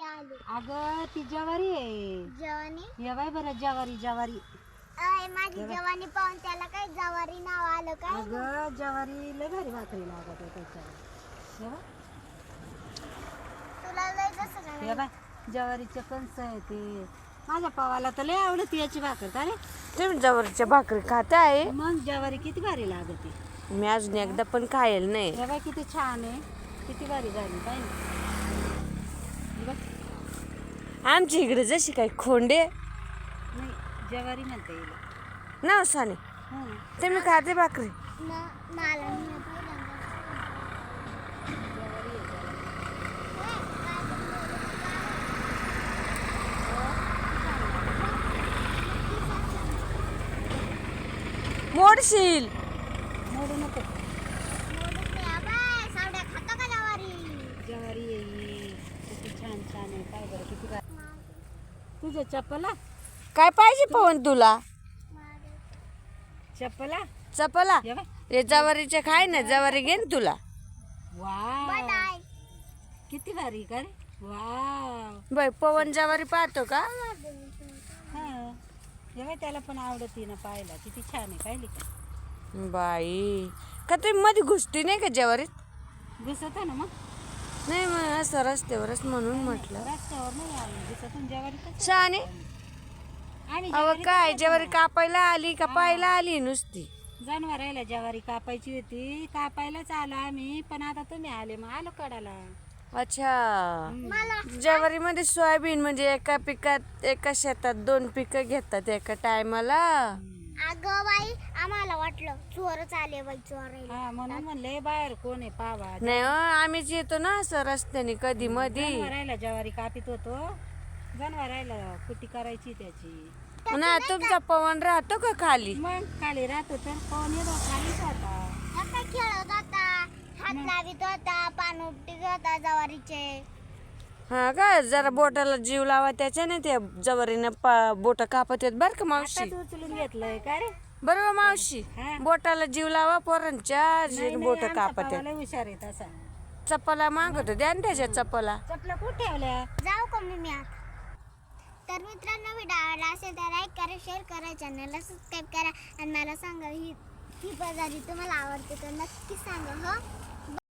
आले. अगं ती ज्वारी आहे. जवानी ये बाय बरं ज्वारी ज्वारी. माझी जवानी पाहून त्याला काय जवारी नाव आलं काय? अगं ज्वारी लय भारी भाकरी लागत आहे त्याच्यावर. ये बाय. तुला लय कसं काय? हे बाय ज्वारीचे कणस आहे ते. माझ्या पावाला तर लय आवडते याची भाकर का रे. तुम्ही जवळच्या भाकरी खात आहे? मग ज्वारी किती भारी लागते. मी अजून एकदा पण खायला नाही. हे बाय किती छान आहे. किती भारी झाली काय बघ. आमच्या इकडे जशी काही खोंडे नाही ज्वारी म्हणता येईल. ना साने तुम्ही खाते भाकरी? मला नाही पहिल्यांदा. मोडशील. मोडू नको. मोडत नाही आबाय. सावड्या खाता का जवारी? ज्वारी येईल किती छान छान आहे. काय बरं किती भारी. तुझ्या चप्पला काय पाहिजे पवन तुला? चप्पला चपला ये बाय. रे जवारीचे खाय ना, जवारी घे ना तुला. वाव किती भारी का रे. वाव बाई पवन जवारी पाहतो का? हा ये बाय त्याला पण आवडते ना पाहायला. किती छान आहे पाहिली का. बाई का तुम्ही मध्ये घुसती नाही का जवारीत? दिसत आहे ना मग. नाही मग असं रस्त्यावरच म्हणून म्हटलं. रस्त्यावर नाही आली दिसतून ज्वारी कसं. शाने आणि अव काय जवारी कापायला आली का पाहायला आली नुसती? जनावरायला ज्वारी कापायची होती. कापायलाच आलो आम्ही पण आता तुम्ही आले मग आलो कडाला. अच्छा ज्वारी मध्ये सोयाबीन म्हणजे एका पिकात एका शेतात 2 पिकं घेतात एका टायमाला. अगं बाई आम्हाला वाटलं चोरच आले बाई चोरायला. हा म्हणून म्हणले बाहेर कोण आहे पावा. नाही हो, आम्हीच येतो ना असं रस्त्याने कधी मधी. जनावरायला ज्वारी कापित होतो. जनावरायला कुटी करायची त्याची. ना तुमचा पवन राहतो का खाली? मग खाली राहतो तर कोण येतो खालीच होता. आता खेळत होता, हात लावित होता, पान उपटीत होता जवारीचे. हा का जरा बोटाला जीव लावा त्याच्याने ते जवारीनं बोट कापत येत बर का मावशी. आताच उचलून घेतलंय का रे. बरोबर मावशी हा. बोटाला जीव लावा पोरांच्या बोट आमचा कापत पावा येत. लय हुशार आहे तसा. चप्पला मागवतो द्या ना त्याच्या चप्पला. चपला कुठे ठेवल्या. जाऊ का मी आत? तर मित्रांनो व्हिडिओ आवडला असेल तर लाईक करा, शेअर करा, चॅनलला सबस्क्राईब करा आणि मला सांगा ही बाजारी तुम्हाला आवडते तर नक्की सांगा. हो